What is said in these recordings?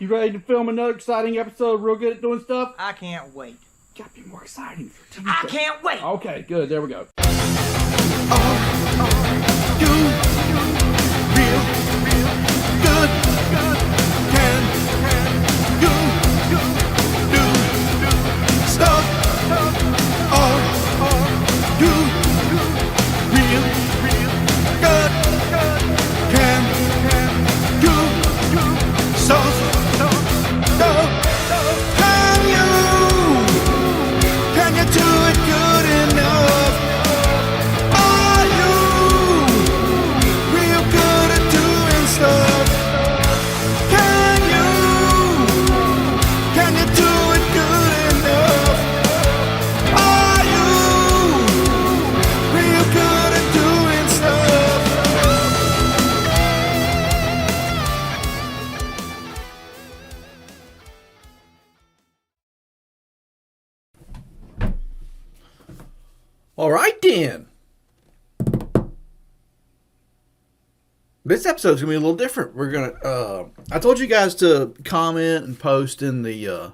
You ready to film another exciting episode? Real good at doing stuff? I can't wait. Gotta be more exciting for Tuesday. I can't wait. Okay, good. There we go. All right, then. This episode's going to be a little different. We're going to, I told you guys to comment and post in the,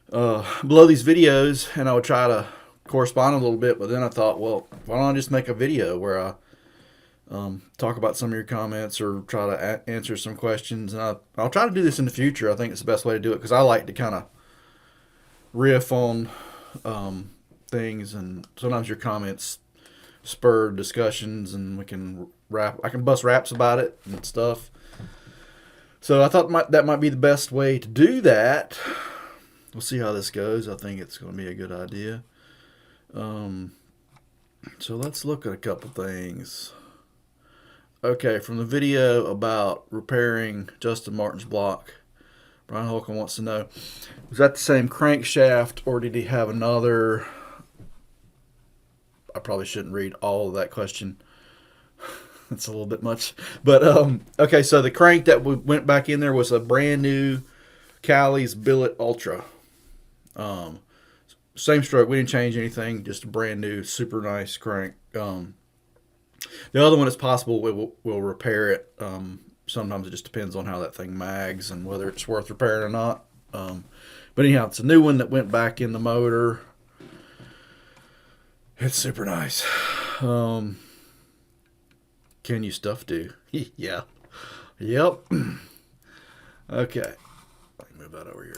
below these videos, and I would try to correspond a little bit, but then I thought, well, why don't I just make a video where I, talk about some of your comments or try to answer some questions, and I'll try to do this in the future. I think it's the best way to do it, because I like to kind of riff on, things, and sometimes your comments spur discussions, and we can I can bust raps about it and stuff. So I thought that might be the best way to do that. We'll see how this goes. I think it's going to be a good idea. So let's look at a couple things. Okay, from the video about repairing Justin Martin's block, Brian Holcomb wants to know, was that the same crankshaft, or did he have another? I probably shouldn't read all of that question. That's a little bit much. But, okay, so the crank that we went back in there was a brand new Callie's Billet Ultra. Same stroke. We didn't change anything. Just a brand new, super nice crank. The other one, it's possible we'll repair it. Sometimes it just depends on how that thing mags and whether it's worth repairing or not. But anyhow, it's a new one that went back in the motor. It's super nice. Can you stuff do? Yeah. Yep. Okay. Let me move that over here.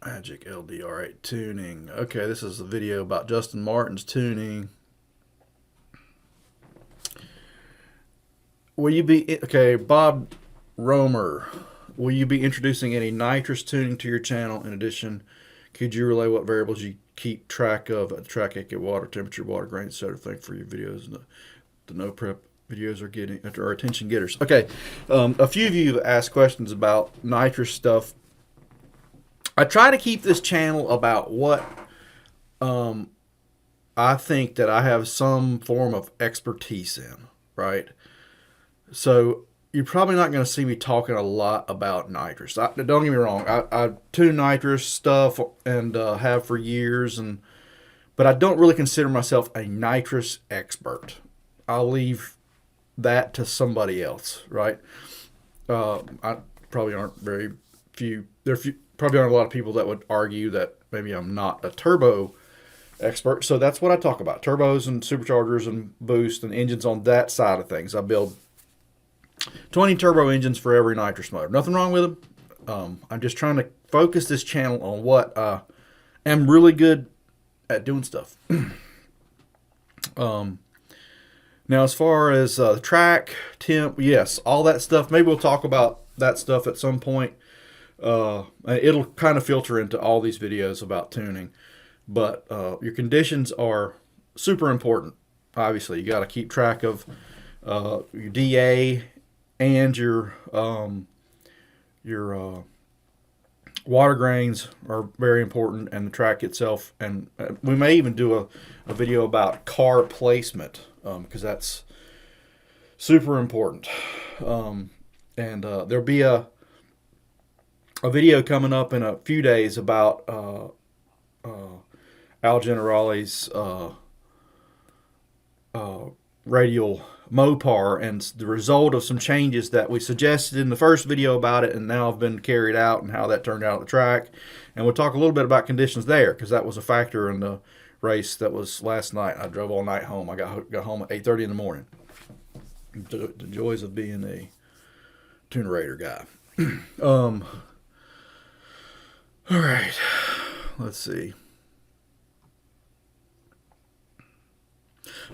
Magic LDR8 tuning. Okay, this is a video about Justin Martin's tuning. Will you be... Okay, Bob Romer. Will you be introducing any nitrous tuning to your channel? In addition, could you relay what variables you keep track of at the track active water temperature, water grain, etc. thing for your videos? And the no prep videos are attention getters. Okay, a few of you have asked questions about nitrous stuff. I try to keep this channel about what I think that I have some form of expertise in, right? So you're probably not going to see me talking a lot about nitrous. Don't get me wrong. I tune nitrous stuff and have for years, but I don't really consider myself a nitrous expert. I'll leave that to somebody else, right? I probably aren't very few. Probably aren't a lot of people that would argue that maybe I'm not a turbo expert. So that's what I talk about: turbos and superchargers and boost and engines on that side of things. I build 20 turbo engines for every nitrous motor. Nothing wrong with them. I'm just trying to focus this channel on what I am really good at doing stuff. Now, as far as the track, temp, yes, all that stuff. Maybe we'll talk about that stuff at some point. It'll kind of filter into all these videos about tuning. But your conditions are super important. Obviously, you got to keep track of your DA and your water grains are very important, and the track itself. And we may even do a video about car placement, because that's super important. And there'll be a video coming up in a few days about Al Generali's radial Mopar, and the result of some changes that we suggested in the first video about it and now have been carried out and how that turned out at the track. And we'll talk a little bit about conditions there, because that was a factor in the race that was last night. I drove all night home. I got home at 8:30 in the morning. The joys of being a Tuner Raider guy. All right, let's see.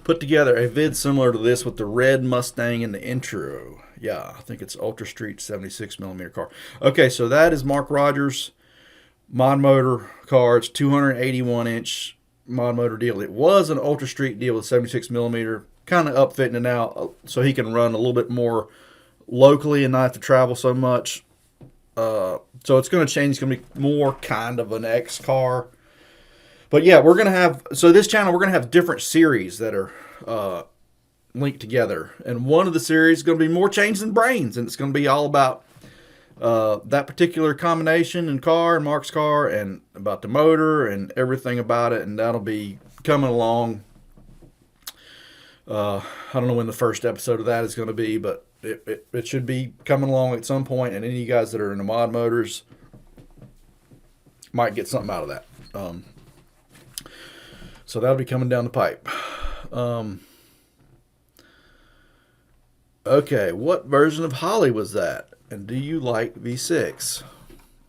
Put together a vid similar to this with the red Mustang in the intro. Yeah, I think it's Ultra Street 76mm car. Okay, so that is Mark Rogers' mod motor car. It's 281-inch mod motor deal. It was an Ultra Street deal with 76mm, kind of upfitting it now so he can run a little bit more locally and not have to travel so much. So it's going to change. It's going to be more kind of an X car. But yeah, we're going to have, so this channel, we're going to have different series that are linked together. And one of the series is going to be More Chains Than Brains. And it's going to be all about that particular combination in car and Mark's car and about the motor and everything about it. And that'll be coming along. I don't know when the first episode of that is going to be, but it should be coming along at some point. And any of you guys that are into mod motors might get something out of that. So that'll be coming down the pipe. Okay, what version of Holly was that? And do you like V6?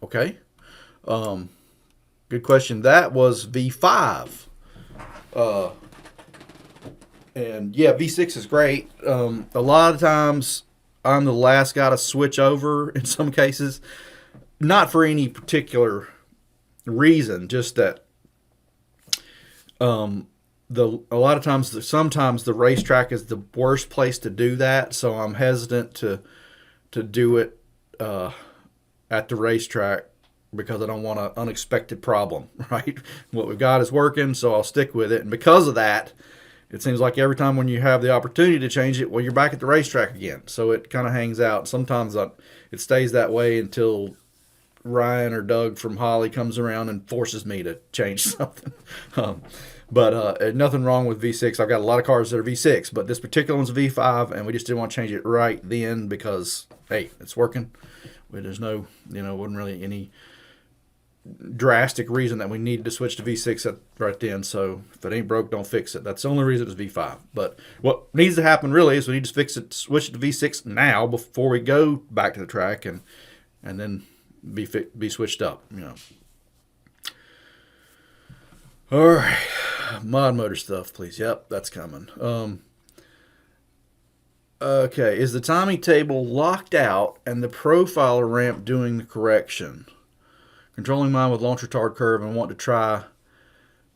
Okay. Good question. That was V5. And yeah, V6 is great. A lot of times I'm the last guy to switch over in some cases. Not for any particular reason, just that a lot of times, sometimes the racetrack is the worst place to do that, so I'm hesitant to do it at the racetrack because I don't want an unexpected problem, right? What we've got is working, so I'll stick with it. And because of that, it seems like every time when you have the opportunity to change it, well, you're back at the racetrack again. So it kind of hangs out. Sometimes it stays that way until Ryan or Doug from Holly comes around and forces me to change something. But nothing wrong with V6. I've got a lot of cars that are V6, but this particular one's a V5, and we just didn't want to change it right then because, hey, it's working. There's no, wasn't really any drastic reason that we needed to switch to V6 right then. So if it ain't broke, don't fix it. That's the only reason it's V5. But what needs to happen really is we need to switch it to V6 now before we go back to the track and then be switched up, All right, mod motor stuff, please. Yep, that's coming. Okay, is the timing table locked out and the profiler ramp doing the correction? Controlling mine with launch retard curve and want to try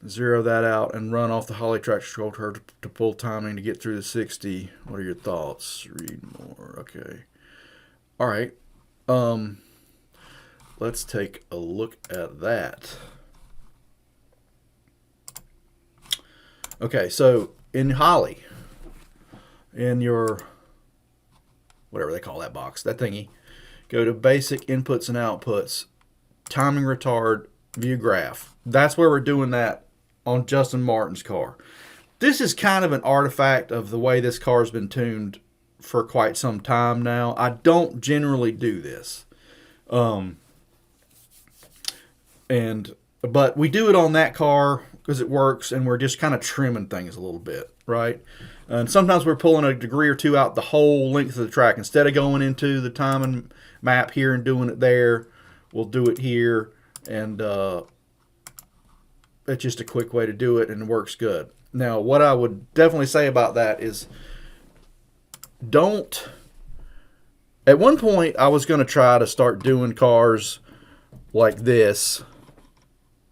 zero that out and run off the Holly traction control curve to pull timing to get through the 60. What are your thoughts? Read more. Okay. All right. Let's take a look at that. Okay, so in Holly, in your, whatever they call that box, that thingy, go to basic inputs and outputs, timing retard, view graph. That's where we're doing that on Justin Martin's car. This is kind of an artifact of the way this car's been tuned for quite some time now. I don't generally do this. But we do it on that car because it works, and we're just kind of trimming things a little bit, right? And sometimes we're pulling a degree or two out the whole length of the track. Instead of going into the timing map here and doing it there, we'll do it here, and it's just a quick way to do it, and it works good. Now, what I would definitely say about that is don't... At one point, I was going to try to start doing cars like this,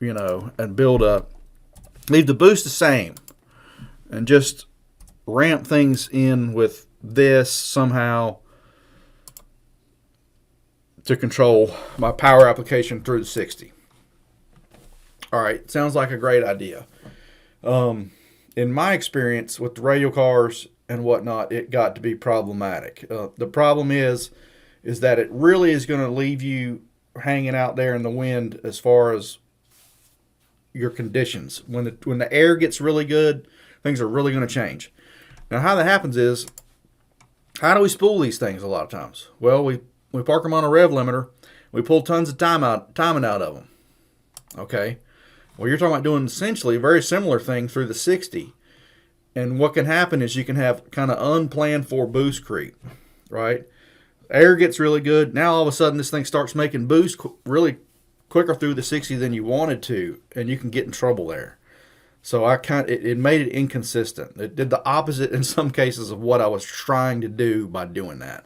and leave the boost the same and just ramp things in with this somehow to control my power application through the 60. All right, sounds like a great idea. In my experience with the radial cars and whatnot, it got to be problematic. The problem is that it really is going to leave you hanging out there in the wind as far as your conditions. When the air gets really good, things are really going to change. Now, how that happens is How do we spool these things a lot of times? Well, we park them on a rev limiter. We pull tons of timing out of them. Okay. Well, you're talking about doing essentially a very similar thing through the 60. And what can happen is you can have kind of unplanned for boost creep, right? Air gets really good. Now all of a sudden this thing starts making boost really quicker through the 60 than you wanted to, and you can get in trouble there. So it made it inconsistent. It did the opposite in some cases of what I was trying to do by doing that.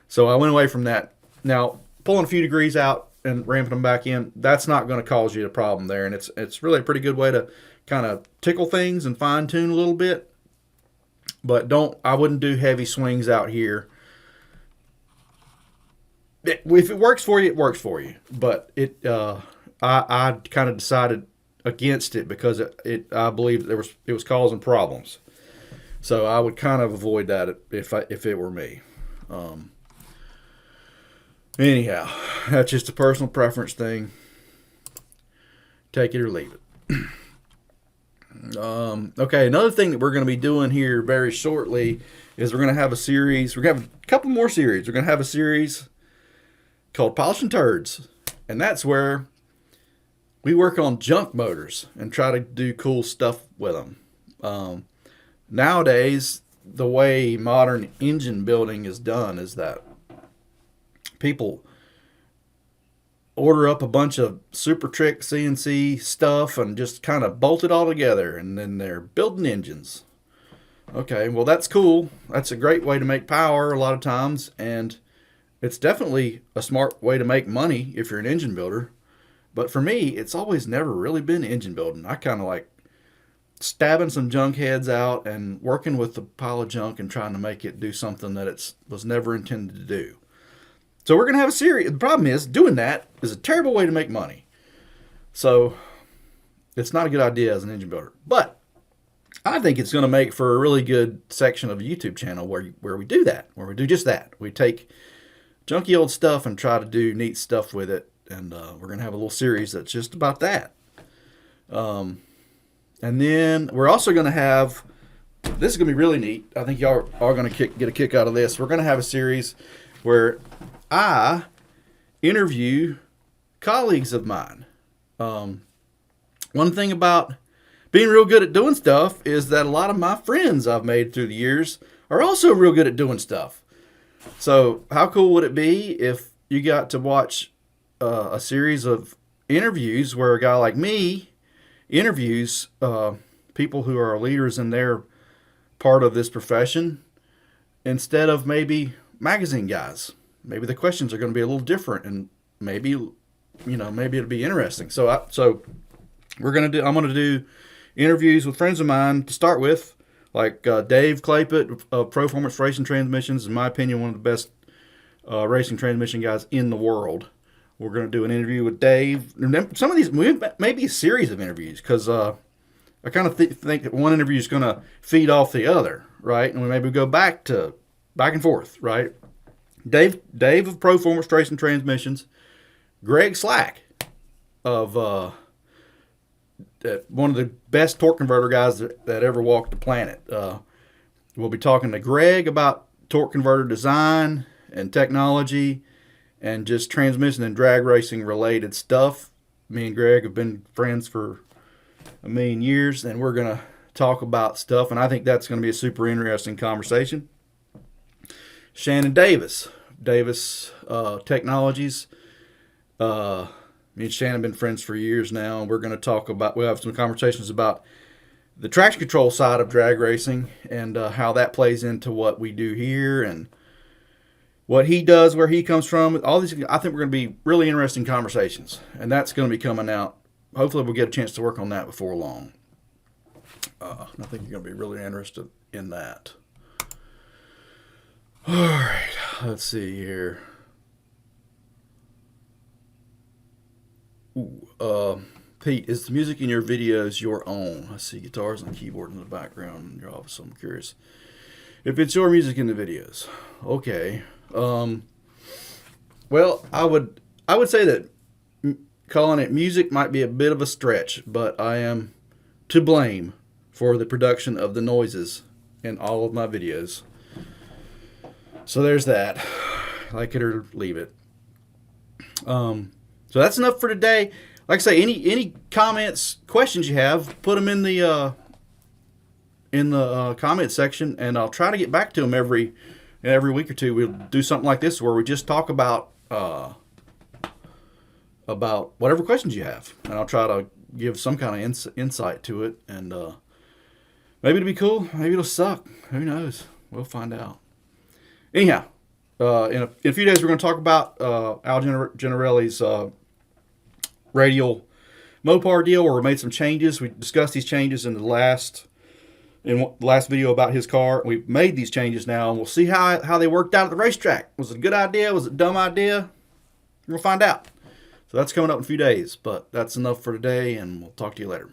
So I went away from that. Now, pulling a few degrees out and ramping them back in, that's not going to cause you a problem there. And it's really a pretty good way to kind of tickle things and fine tune a little bit. But I wouldn't do heavy swings out here. If it works for you, it works for you. But I kind of decided against it because I believe it was causing problems. So I would kind of avoid that if it were me. Anyhow, that's just a personal preference thing. Take it or leave it. Okay, another thing that we're going to be doing here very shortly is we're going to have a series. We're going to have a couple more series. We're going to have a series called Polishing Turds. And that's where we work on junk motors and try to do cool stuff with them. Nowadays, the way modern engine building is done is that people order up a bunch of super trick CNC stuff and just kind of bolt it all together, and then they're building engines. Okay, well, that's cool. That's a great way to make power a lot of times, and it's definitely a smart way to make money if you're an engine builder. But for me, it's always never really been engine building. I kind of like stabbing some junk heads out and working with the pile of junk and trying to make it do something that it was never intended to do. So we're going to have a series. The problem is, doing that is a terrible way to make money. So it's not a good idea as an engine builder. But I think it's going to make for a really good section of a YouTube channel where we do that, where we do just that. We take junky old stuff and try to do neat stuff with it. And we're going to have a little series that's just about that. And then we're also going to have, this is going to be really neat. I think y'all are going to get a kick out of this. We're going to have a series where I interview colleagues of mine. One thing about being real good at doing stuff is that a lot of my friends I've made through the years are also real good at doing stuff. So how cool would it be if you got to watch a series of interviews where a guy like me interviews people who are leaders in their part of this profession instead of maybe magazine guys. Maybe the questions are going to be a little different, and maybe it'll be interesting. So I'm going to do interviews with friends of mine to start with, like Dave Claypott of Proformance Racing Transmissions, in my opinion, one of the best racing transmission guys in the world. We're going to do an interview with Dave. Some of these, maybe a series of interviews, because I kind of think that one interview is going to feed off the other, right? And we maybe go back and forth, right? Dave of Proformance Racing Transmissions, Greg Slack of one of the best torque converter guys that ever walked the planet. We'll be talking to Greg about torque converter design and technology and just transmission and drag racing related stuff. Me and Greg have been friends for a million years, and we're going to talk about stuff, and I think that's going to be a super interesting conversation. Shannon Davis Technologies. Me and Shannon have been friends for years now, and we're going to we'll have some conversations about the traction control side of drag racing and how that plays into what we do here and what he does, where he comes from. All these, I think, we're going to be really interesting conversations, and that's going to be coming out. Hopefully we'll get a chance to work on that before long. I think you're going to be really interested in that. All right, let's see here. Pete, is the music in your videos your own? I see guitars and keyboard in the background in your office, so I'm curious if it's your music in the videos. Okay. Well, I would say that calling it music might be a bit of a stretch, but I am to blame for the production of the noises in all of my videos. So there's that. Like it or leave it. So that's enough for today. Like I say, any comments, questions you have, put them in the comment section, and I'll try to get back to them every week or two. We'll do something like this where we just talk about whatever questions you have, and I'll try to give some kind of insight to it. And maybe it'll be cool, maybe it'll suck. Who knows? We'll find out. Anyhow, in a few days we're going to talk about Al Gennarelli's radial Mopar deal, where we made some changes. We discussed these changes in the last video about his car. We've made these changes now, and we'll see how they worked out at the racetrack. Was it a good idea? Was it a dumb idea? We'll find out. So that's coming up in a few days, but that's enough for today, and we'll talk to you later.